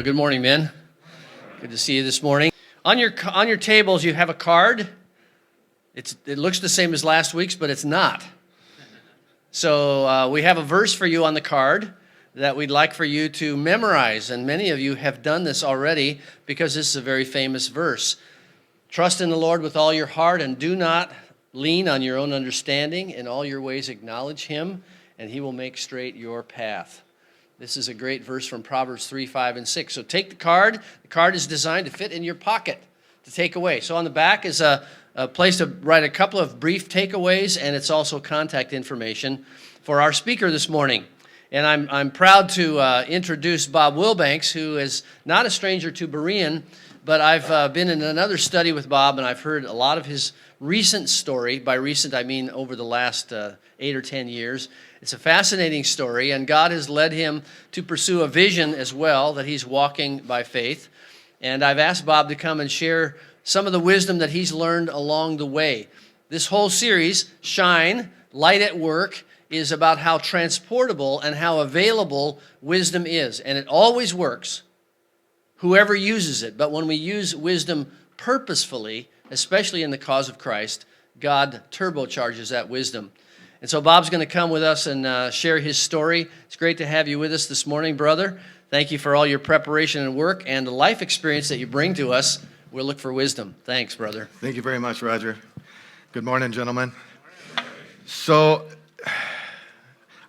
Good morning, men. Good to see you this morning. On your tables, you have a card. It looks the same as last week's, but it's not. So we have a verse for you on the card that we'd like for you to memorize, and many of you have done this already because this is a very famous verse. Trust in the Lord with all your heart and do not lean on your own understanding. In all your ways acknowledge him, and he will make straight your path. This is a great verse from Proverbs 3, 5, and 6. So take the card. The card is designed to fit in your pocket to take away. So on the back is a place to write a couple of brief takeaways, and it's also contact information for our speaker this morning. And I'm proud to introduce Bob Wilbanks, who is not a stranger to Berean, but I've been in another study with Bob, and I've heard a lot of his recent story. By recent, I mean over the last 8 or 10 years. It's a fascinating story, and God has led him to pursue a vision as well, that he's walking by faith. And I've asked Bob to come and share some of the wisdom that he's learned along the way. This whole series, Shine, Light at Work, is about how transportable and how available wisdom is. And it always works, whoever uses it. But when we use wisdom purposefully, especially in the cause of Christ, God turbocharges that wisdom. And so Bob's going to come with us and share his story. It's great to have you with us this morning, brother. Thank you for all your preparation and work and the life experience that you bring to us. We'll look for wisdom. Thanks, brother. Thank you very much, Roger. Good morning, gentlemen. So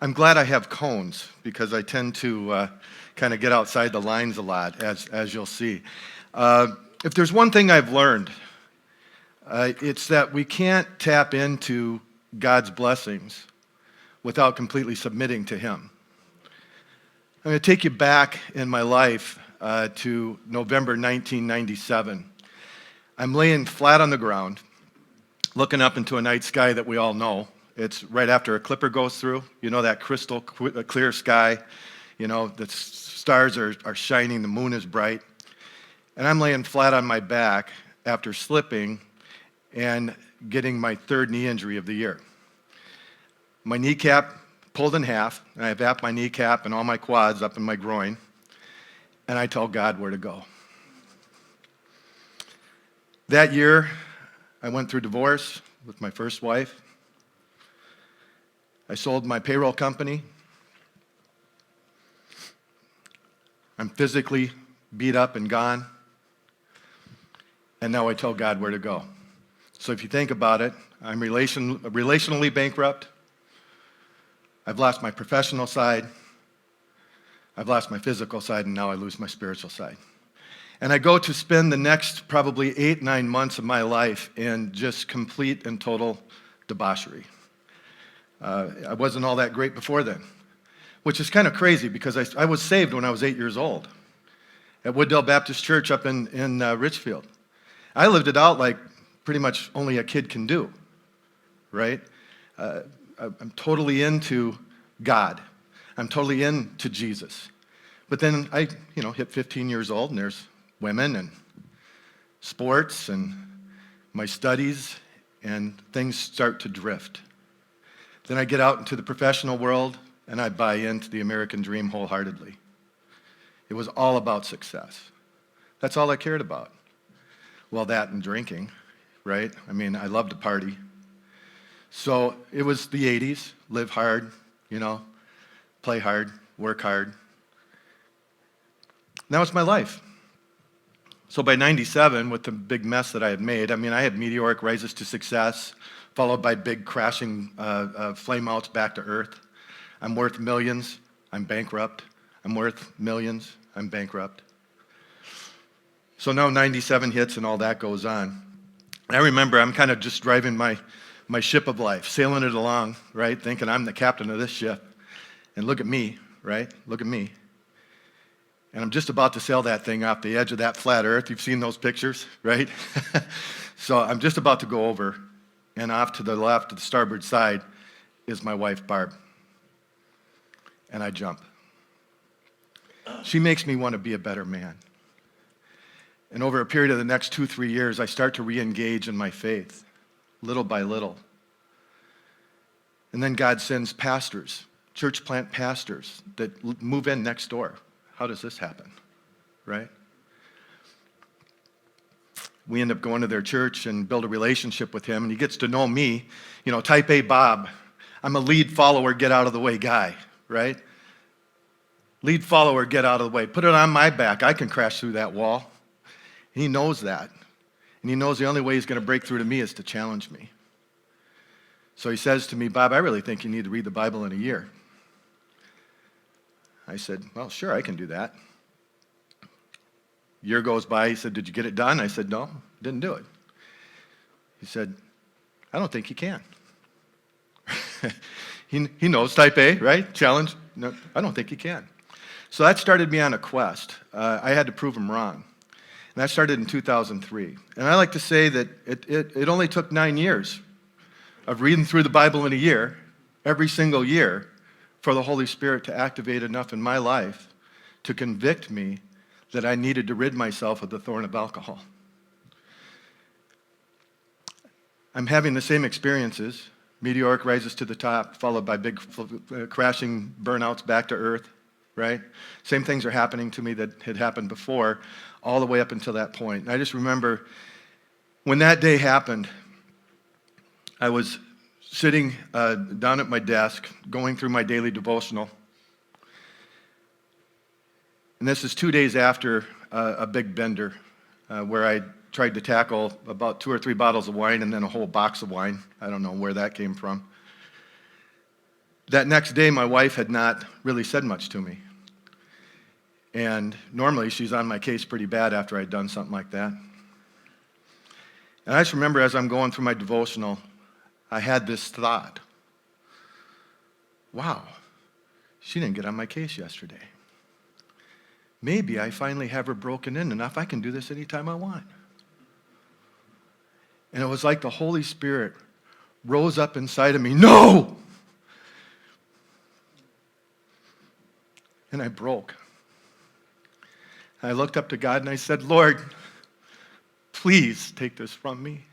I'm glad I have cones because I tend to kind of get outside the lines a lot, as you'll see. If there's one thing I've learned, it's that we can't tap into God's blessings without completely submitting to him. I'm going to take you back in my life to November 1997. I'm laying flat on the ground, looking up into a night sky that we all know. It's right after a clipper goes through. You know, that crystal clear sky. You know, the stars are shining, the moon is bright. And I'm laying flat on my back after slipping and getting my third knee injury of the year. My kneecap pulled in half, and I wrapped my kneecap and all my quads up in my groin, and I tell God where to go. That year, I went through divorce with my first wife. I sold my payroll company. I'm physically beat up and gone, and now I tell God where to go. So if you think about it, I'm relationally bankrupt. I've lost my professional side. I've lost my physical side, and now I lose my spiritual side. And I go to spend the next probably 8-9 months of my life in just complete and total debauchery. I wasn't all that great before then, which is kind of crazy because I was saved when I was 8 years old at Wooddale Baptist Church up in Richfield. I lived it out like pretty much only a kid can do, right? I'm totally into God. I'm totally into Jesus. But then I, hit 15 years old, and there's women and sports and my studies, and things start to drift. Then I get out into the professional world, and I buy into the American dream wholeheartedly. It was all about success. That's all I cared about. Well, that and drinking. Right? I mean, I love to party. So it was the 80s, live hard, play hard, work hard. And that was my life. So by 97, with the big mess that I had made, I had meteoric rises to success, followed by big crashing flameouts back to earth. I'm worth millions, I'm bankrupt. I'm worth millions, I'm bankrupt. So now 97 hits and all that goes on. I remember I'm kind of just driving my ship of life, sailing it along, right, thinking I'm the captain of this ship. And look at me, right? Look at me. And I'm just about to sail that thing off the edge of that flat earth. You've seen those pictures, right? So I'm just about to go over, and off to the left, to the starboard side, is my wife, Barb. And I jump. She makes me want to be a better man. And over a period of the next 2-3 years, I start to re-engage in my faith, little by little. And then God sends pastors, church plant pastors that move in next door. How does this happen? right? We end up going to their church and build a relationship with him, and he gets to know me. You know, type A Bob. I'm a lead follower, get out of the way guy, right? Lead follower, get out of the way. Put it on my back. I can crash through that wall. He knows that. And he knows the only way he's going to break through to me is to challenge me. So he says to me, Bob, I really think you need to read the Bible in a year. I said, well, sure, I can do that. Year goes by. He said, did you get it done? I said, no, didn't do it. He said, I don't think you can. He knows type A, right? Challenge. No, I don't think you can. So that started me on a quest. I had to prove him wrong. And that started in 2003. And I like to say that it only took 9 years of reading through the Bible in a year, every single year, for the Holy Spirit to activate enough in my life to convict me that I needed to rid myself of the thorn of alcohol. I'm having the same experiences. Meteoric rises to the top, followed by big crashing burnouts back to earth, right? Same things are happening to me that had happened before, all the way up until that point. And I just remember when that day happened, I was sitting down at my desk, going through my daily devotional. And this is 2 days after a big bender where I tried to tackle about 2 or 3 bottles of wine and then a whole box of wine. I don't know where that came from. That next day, my wife had not really said much to me. And normally, she's on my case pretty bad after I'd done something like that. And I just remember as I'm going through my devotional, I had this thought. Wow, she didn't get on my case yesterday. Maybe I finally have her broken in enough I can do this anytime I want. And it was like the Holy Spirit rose up inside of me. No! And I broke. I looked up to God and I said, Lord, please take this from me.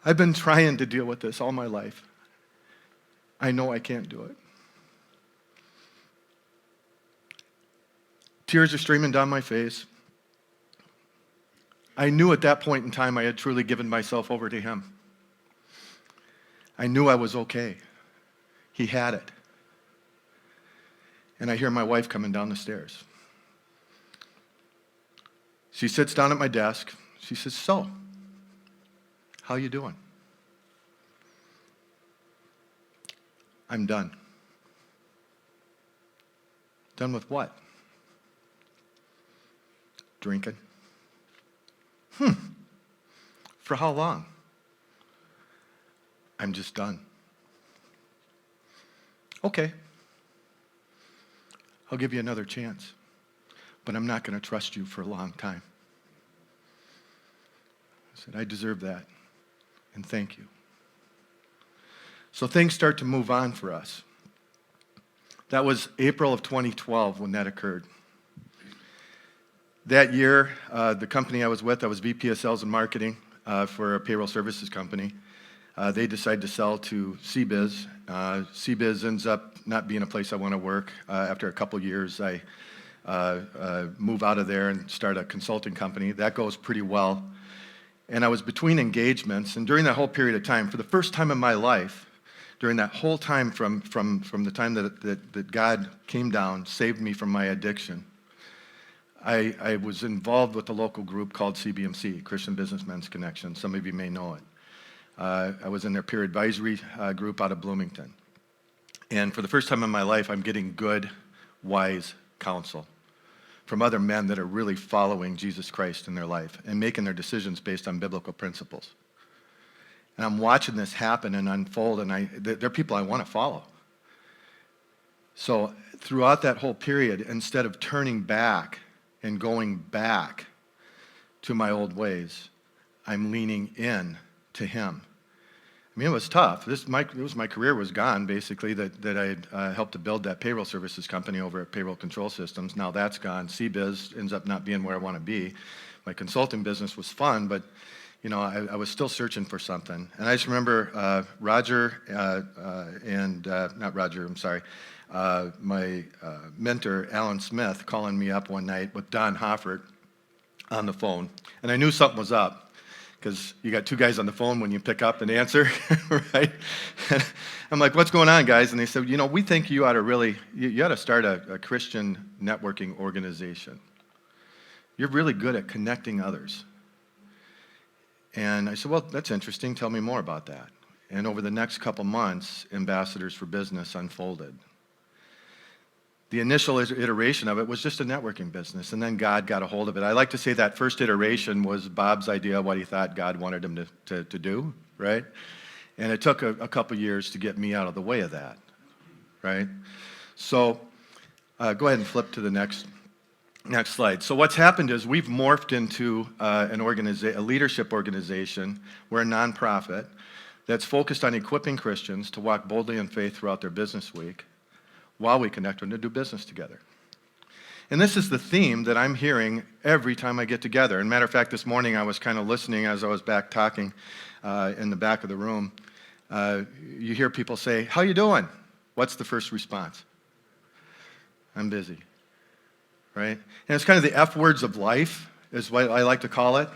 I've been trying to deal with this all my life. I know I can't do it. Tears are streaming down my face. I knew at that point in time I had truly given myself over to him. I knew I was okay. He had it. And I hear my wife coming down the stairs. She sits down at my desk. She says, so, how you doing? I'm done. Done with what? Drinking. For how long? I'm just done. Okay. I'll give you another chance, but I'm not going to trust you for a long time. I said, I deserve that, and thank you. So things start to move on for us. That was April of 2012 when that occurred. That year, the company I was with, I was VP of Sales and Marketing for a payroll services company. They decided to sell to CBiz. CBiz ends up not being a place I want to work. After a couple years, I move out of there and start a consulting company. That goes pretty well. And I was between engagements, and during that whole period of time, for the first time in my life, during that whole time from the time that God came down, saved me from my addiction, I was involved with a local group called CBMC, Christian Businessmen's Connection. Some of you may know it. I was in their peer advisory group out of Bloomington. And for the first time in my life, I'm getting good, wise counsel from other men that are really following Jesus Christ in their life and making their decisions based on biblical principles. And I'm watching this happen and unfold, and they're people I want to follow. So throughout that whole period, instead of turning back and going back to my old ways, I'm leaning in to him. I mean, it was tough. My career was gone, basically, that I had helped to build that payroll services company over at Payroll Control Systems. Now that's gone. CBiz ends up not being where I want to be. My consulting business was fun, but I was still searching for something. And I just remember Roger not Roger, I'm sorry, my mentor, Alan Smith, calling me up one night with Don Hoffert on the phone. And I knew something was up, because you got two guys on the phone when you pick up and answer, right? And I'm like, what's going on, guys? And they said, we think you ought to you ought to start a Christian networking organization. You're really good at connecting others. And I said, well, that's interesting. Tell me more about that. And over the next couple months, Ambassadors for Business unfolded. The initial iteration of it was just a networking business, and then God got a hold of it. I like to say that first iteration was Bob's idea of what he thought God wanted him to do, right? And it took a couple years to get me out of the way of that, right? So go ahead and flip to the next slide. So what's happened is we've morphed into a leadership organization. We're a nonprofit that's focused on equipping Christians to walk boldly in faith throughout their business week while we connect and to do business together. And this is the theme that I'm hearing every time I get together. And matter of fact, this morning I was kind of listening as I was back talking in the back of the room. You hear people say, how you doing? What's the first response? I'm busy. Right? And it's kind of the F words of life, is what I like to call it.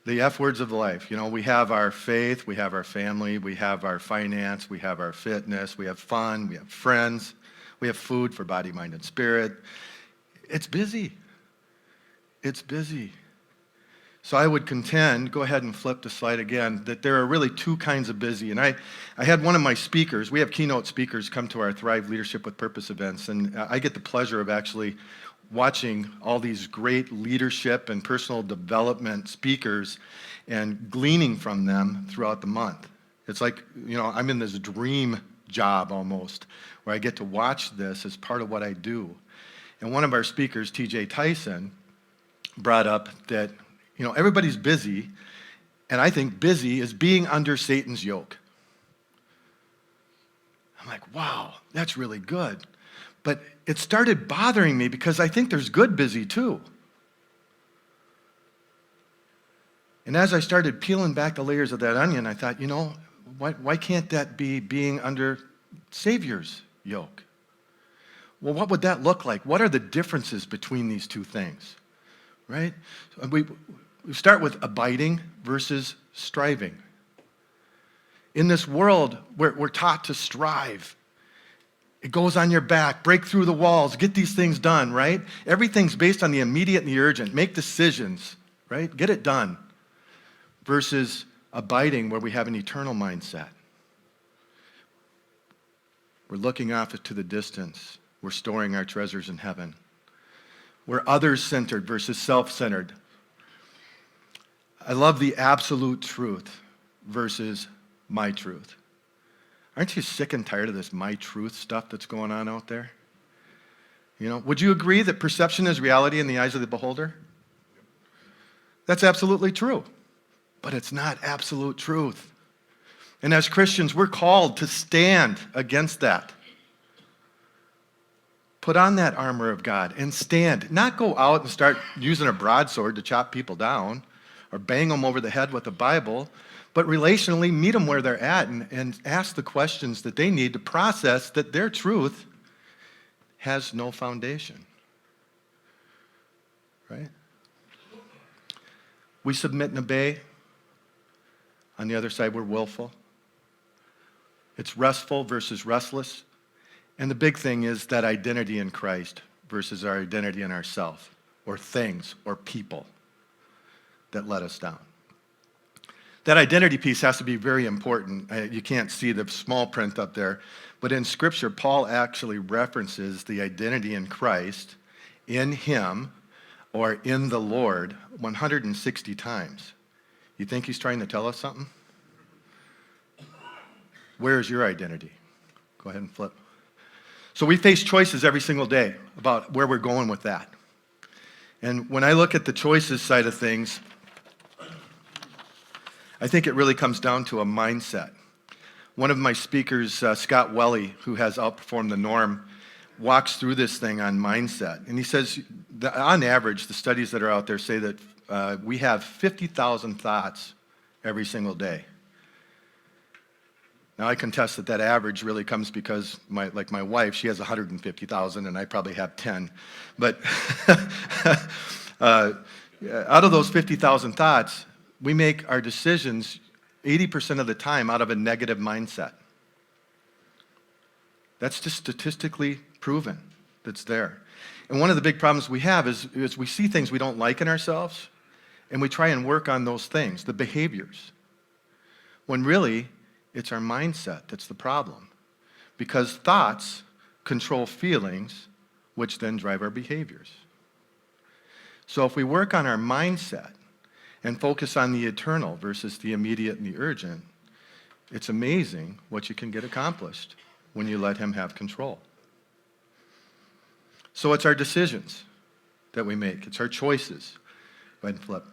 The F words of life. We have our faith, we have our family, we have our finance, we have our fitness, we have fun, we have friends, we have food for body, mind, and spirit. It's busy. It's busy. So I would contend, go ahead and flip the slide again, that there are really two kinds of busy. And I had one of my speakers, we have keynote speakers come to our Thrive Leadership with Purpose events, and I get the pleasure of actually watching all these great leadership and personal development speakers and gleaning from them throughout the month. It's like, I'm in this dream job almost, where I get to watch this as part of what I do. And one of our speakers, T.J. Tyson, brought up that, everybody's busy, and I think busy is being under Satan's yoke. I'm like, wow, that's really good. But it started bothering me because I think there's good busy too. And as I started peeling back the layers of that onion, I thought, why can't that be being under Savior's yoke? Well, what would that look like? What are the differences between these two things, right? We start with abiding versus striving. In this world, we're taught to strive. It goes on your back, break through the walls, get these things done, right? Everything's based on the immediate and the urgent. Make decisions, right? Get it done. Versus abiding, where we have an eternal mindset. We're looking off to the distance. We're storing our treasures in heaven. We're others-centered versus self-centered. I love the absolute truth versus my truth. Aren't you sick and tired of this my truth stuff that's going on out there? Would you agree that perception is reality in the eyes of the beholder? That's absolutely true. But it's not absolute truth. And as Christians, we're called to stand against that. Put on that armor of God and stand. Not go out and start using a broadsword to chop people down or bang them over the head with the Bible, but relationally meet them where they're at and ask the questions that they need to process that their truth has no foundation. Right? We submit and obey. On the other side, we're willful. It's restful versus restless. And the big thing is that identity in Christ versus our identity in ourselves, or things, or people that let us down. That identity piece has to be very important. You can't see the small print up there, but in Scripture, Paul actually references the identity in Christ, in Him, or in the Lord 160 times. You think he's trying to tell us something? Where is your identity? Go ahead and flip. So we face choices every single day about where we're going with that. And when I look at the choices side of things, I think it really comes down to a mindset. One of my speakers, Scott Welly, who has outperformed the norm, walks through this thing on mindset. And he says, that on average, the studies that are out there say that we have 50,000 thoughts every single day. Now, I contest that that average really comes because my wife, she has 150,000 and I probably have 10. But out of those 50,000 thoughts, we make our decisions 80% of the time out of a negative mindset. That's just statistically proven that's there. And one of the big problems we have is we see things we don't like in ourselves, and we try and work on those things, the behaviors, when really it's our mindset that's the problem. Because thoughts control feelings, which then drive our behaviors. So if we work on our mindset and focus on the eternal versus the immediate and the urgent, it's amazing what you can get accomplished when you let him have control. So it's our decisions that we make. It's our choices. Go ahead and flip.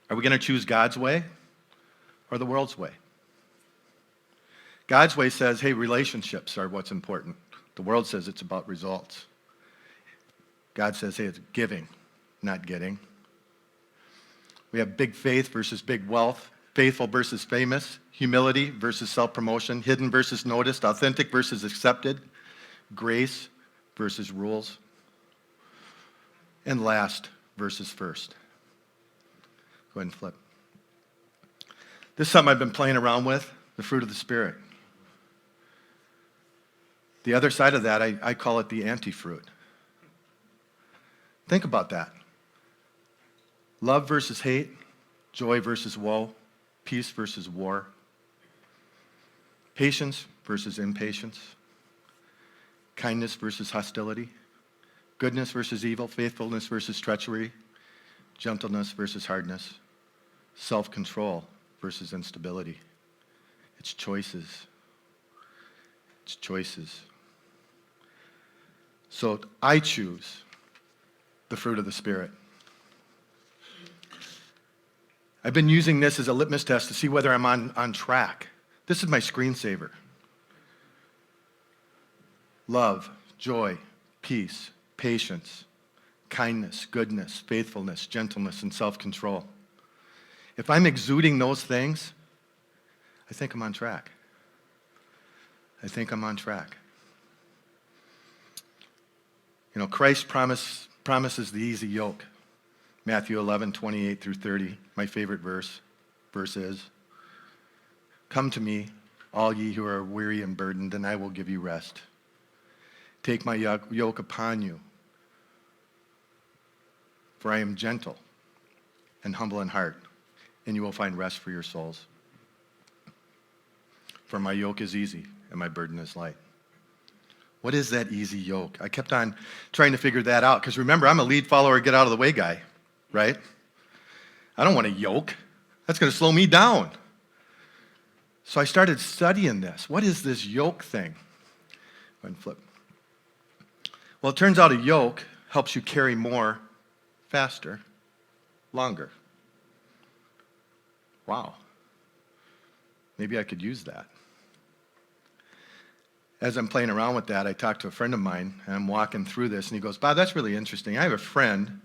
Are we going to choose God's way or the world's way? God's way says, hey, relationships are what's important. The world says it's about results. God says, hey, it's giving, not getting. We have big faith versus big wealth, faithful versus famous, humility versus self-promotion, hidden versus noticed, authentic versus accepted, grace versus rules, and last versus first. Go ahead and flip. This is something I've been playing around with, the fruit of the Spirit. The other side of that, I call it the anti-fruit. Think about that. Love versus hate, joy versus woe, peace versus war, patience versus impatience, kindness versus hostility, goodness versus evil, faithfulness versus treachery, gentleness versus hardness, self-control versus instability. It's choices. It's choices. So I choose the fruit of the Spirit. I've been using this as a litmus test to see whether I'm on track. This is my screensaver. Love, joy, peace, patience, kindness, goodness, faithfulness, gentleness, and self-control. If I'm exuding those things, I think I'm on track. I think I'm on track. You know, Christ promises the easy yoke. Matthew 11:28 through 30, my favorite verse is, come to me, all ye who are weary and burdened, and I will give you rest. Take my yoke upon you, for I am gentle and humble in heart, and you will find rest for your souls. For my yoke is easy and my burden is light. What is that easy yoke? I kept on trying to figure that out, because remember, I'm a lead follower, get out of the way guy, right? I don't want a yoke. That's going to slow me down. So I started studying this. What is this yoke thing? Go ahead and flip. Well, it turns out a yoke helps you carry more, faster, longer. Wow. Maybe I could use that. As I'm playing around with that, I talked to a friend of mine, and I'm walking through this, and he goes, Bob, that's really interesting. I have a friend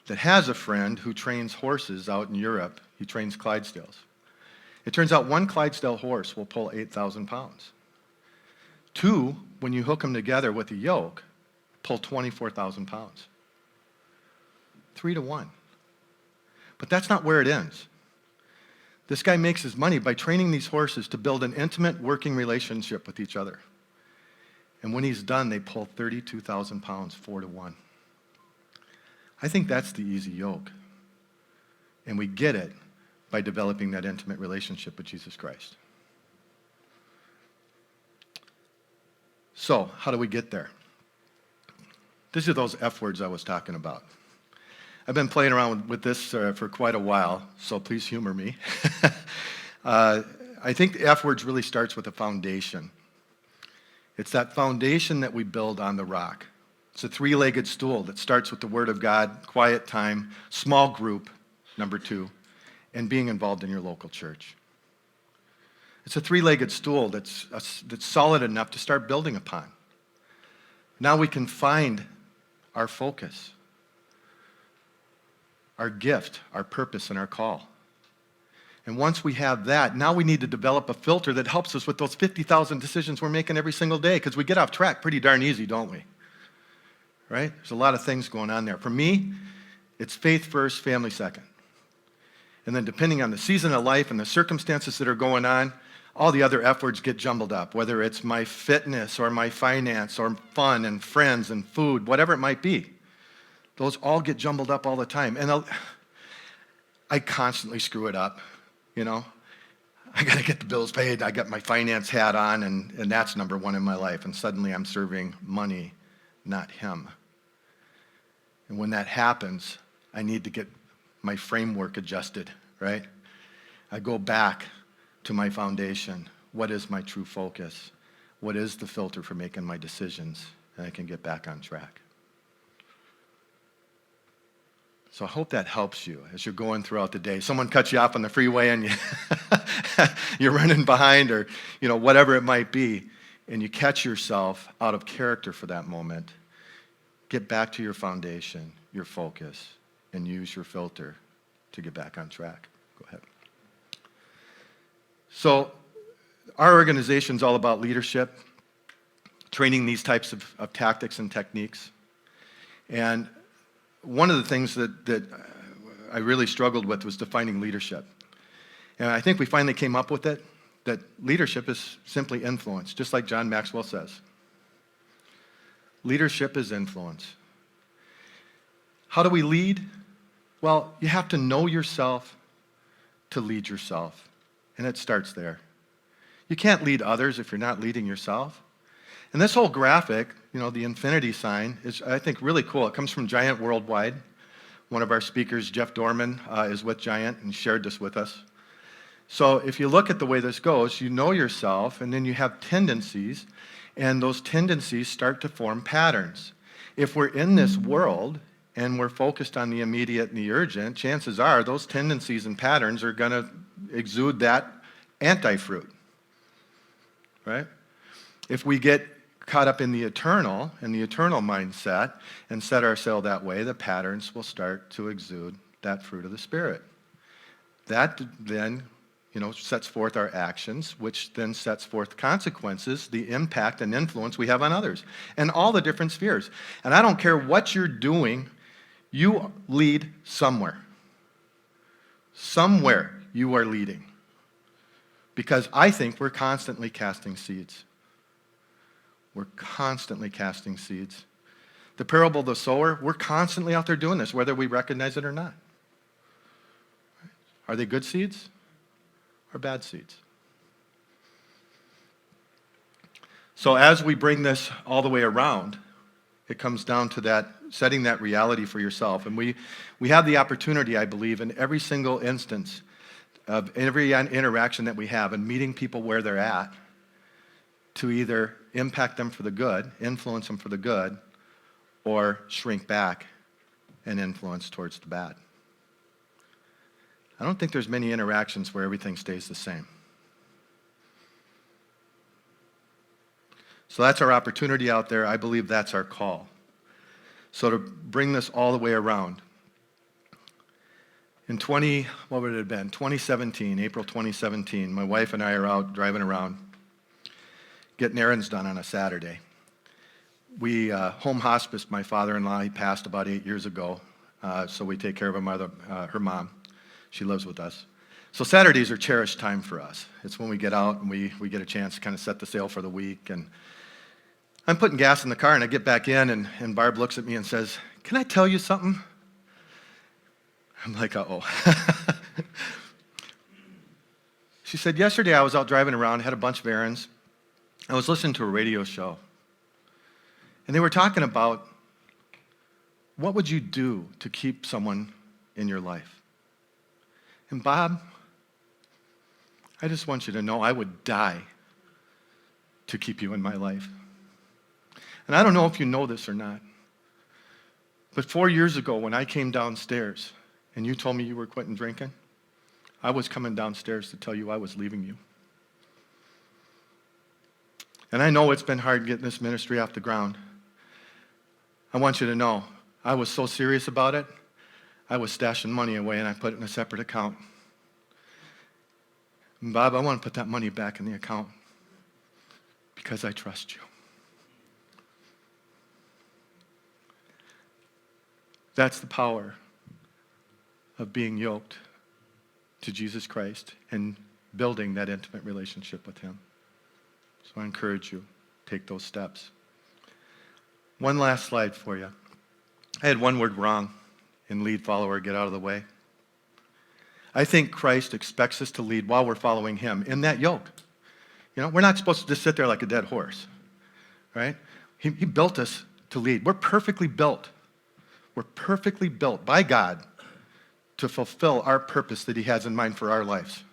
that has a friend who trains horses out in Europe. He trains Clydesdales. It turns out one Clydesdale horse will pull 8,000 pounds. Two, when you hook them together with a yoke, pull 24,000 pounds. 3 to 1. But that's not where it ends. This guy makes his money by training these horses to build an intimate working relationship with each other. And when he's done, they pull 32,000 pounds, 4 to 1. I think that's the easy yoke. And we get it by developing that intimate relationship with Jesus Christ. So, how do we get there? These are those F words I was talking about. I've been playing around with this for quite a while, so please humor me. I think the F words really starts with a foundation. It's that foundation that we build on the rock. It's a 3-legged stool that starts with the Word of God, quiet time, small group, number 2, and being involved in your local church. It's a 3-legged stool that's solid enough to start building upon. Now we can find our focus, our gift, our purpose, and our call. And once we have that, now we need to develop a filter that helps us with those 50,000 decisions we're making every single day, because we get off track pretty darn easy, don't we? Right? There's a lot of things going on there. For me, it's faith first, family second. And then depending on the season of life and the circumstances that are going on, all the other F words get jumbled up, whether it's my fitness or my finance or fun and friends and food, whatever it might be. Those all get jumbled up all the time. And I constantly screw it up, you know. I got to get the bills paid. I got my finance hat on, and that's number one in my life. And suddenly I'm serving money, not him. And when that happens, I need to get my framework adjusted, right? I go back to my foundation. What is my true focus? What is the filter for making my decisions? And I can get back on track. So I hope that helps you as you're going throughout the day. Someone cuts you off on the freeway and you're running behind, or whatever it might be, and you catch yourself out of character for that moment. Get back to your foundation, your focus, and use your filter to get back on track. Go ahead. So our organization's all about leadership, training these types of tactics and techniques. And one of the things that I really struggled with was defining leadership. And I think we finally came up with it, that leadership is simply influence, just like John Maxwell says. Leadership is influence. How do we lead? Well, you have to know yourself to lead yourself. And it starts there. You can't lead others if you're not leading yourself. And this whole graphic, the infinity sign, is, I think, really cool. It comes from Giant Worldwide. One of our speakers, Jeff Dorman, is with Giant and shared this with us. So if you look at the way this goes, you know yourself, and then you have tendencies, and those tendencies start to form patterns. If we're in this world and we're focused on the immediate and the urgent, chances are those tendencies and patterns are going to exude that anti-fruit, right? If we get caught up in the eternal mindset and set ourselves that way, the patterns will start to exude that fruit of the Spirit. That then, sets forth our actions, which then sets forth consequences, the impact and influence we have on others, and all the different spheres. And I don't care what you're doing, you lead somewhere. Somewhere you are leading. Because I think we're constantly casting seeds. We're constantly casting seeds. The parable of the sower, we're constantly out there doing this, whether we recognize it or not. Are they good seeds or bad seeds? So as we bring this all the way around, it comes down to that, setting that reality for yourself. And we have the opportunity, I believe, in every single instance of every interaction that we have and meeting people where they're at, to either impact them for the good, influence them for the good, or shrink back and influence towards the bad. I don't think there's many interactions where everything stays the same. So that's our opportunity out there. I believe that's our call. So to bring this all the way around, in 2017, April 2017, my wife and I are out driving around, getting errands done on a Saturday. We home hospiced my father-in-law. He passed about 8 years ago, so we take care of her mom. She lives with us. So Saturdays are cherished time for us. It's when we get out and we get a chance to kind of set the sail for the week. And I'm putting gas in the car, and I get back in, and Barb looks at me and says, "Can I tell you something?" I'm like, uh-oh. She said, "Yesterday I was out driving around, had a bunch of errands. I was listening to a radio show, and they were talking about what would you do to keep someone in your life. And Bob, I just want you to know I would die to keep you in my life." And I don't know if you know this or not, but 4 years ago when I came downstairs and you told me you were quitting drinking, I was coming downstairs to tell you I was leaving you. And I know it's been hard getting this ministry off the ground. I want you to know, I was so serious about it, I was stashing money away and I put it in a separate account. And Bob, I want to put that money back in the account because I trust you. That's the power of being yoked to Jesus Christ and building that intimate relationship with him. So I encourage you, take those steps. One last slide for you. I had one word wrong in lead, follower, get out of the way. I think Christ expects us to lead while we're following him in that yoke. You know, we're not supposed to just sit there like a dead horse, right? He built us to lead. We're perfectly built. We're perfectly built by God to fulfill our purpose that he has in mind for our lives.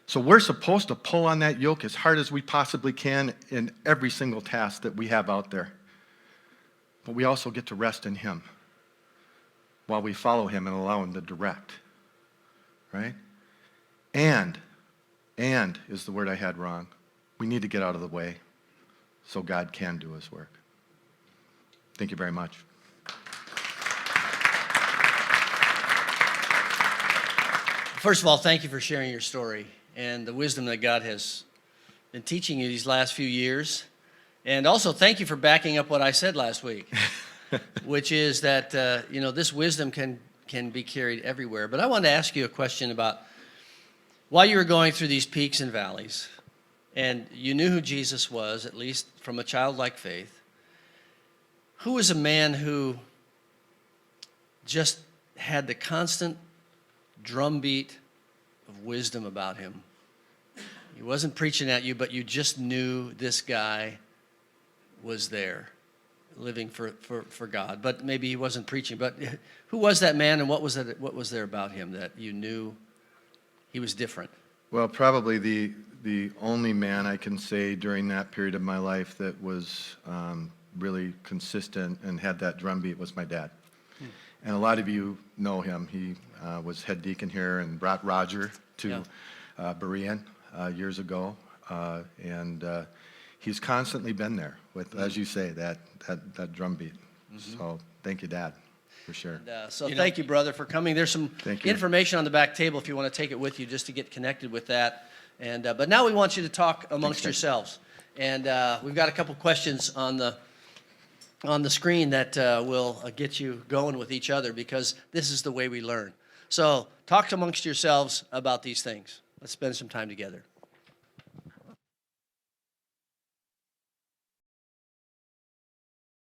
So we're supposed to pull on that yoke as hard as we possibly can in every single task that we have out there. But we also get to rest in him while we follow him and allow him to direct, right? And is the word I had wrong. We need to get out of the way so God can do his work. Thank you very much. First of all, thank you for sharing your story and the wisdom that God has been teaching you these last few years. And also, thank you for backing up what I said last week, which is that, this wisdom can be carried everywhere. But I wanted to ask you a question about while you were going through these peaks and valleys, and you knew who Jesus was, at least from a childlike faith, who was a man who just had the constant drumbeat of wisdom about him? He wasn't preaching at you, but you just knew this guy was there, living for God. But maybe he wasn't preaching. But who was that man, and what was there about him that you knew he was different? Well, probably the only man I can say during that period of my life that was really consistent and had that drumbeat was my dad. And a lot of you know him. He was head deacon here and brought Roger to Berean years ago. And he's constantly been there with, as you say, that drumbeat. Mm-hmm. So thank you, Dad, for sure. And, thank you, brother, for coming. There's some information on the back table if you want to take it with you just to get connected with that. And but now we want you to talk amongst yourselves. And we've got a couple questions on the screen that will get you going with each other, because this is the way we learn. So talk amongst yourselves about these things. Let's spend some time together.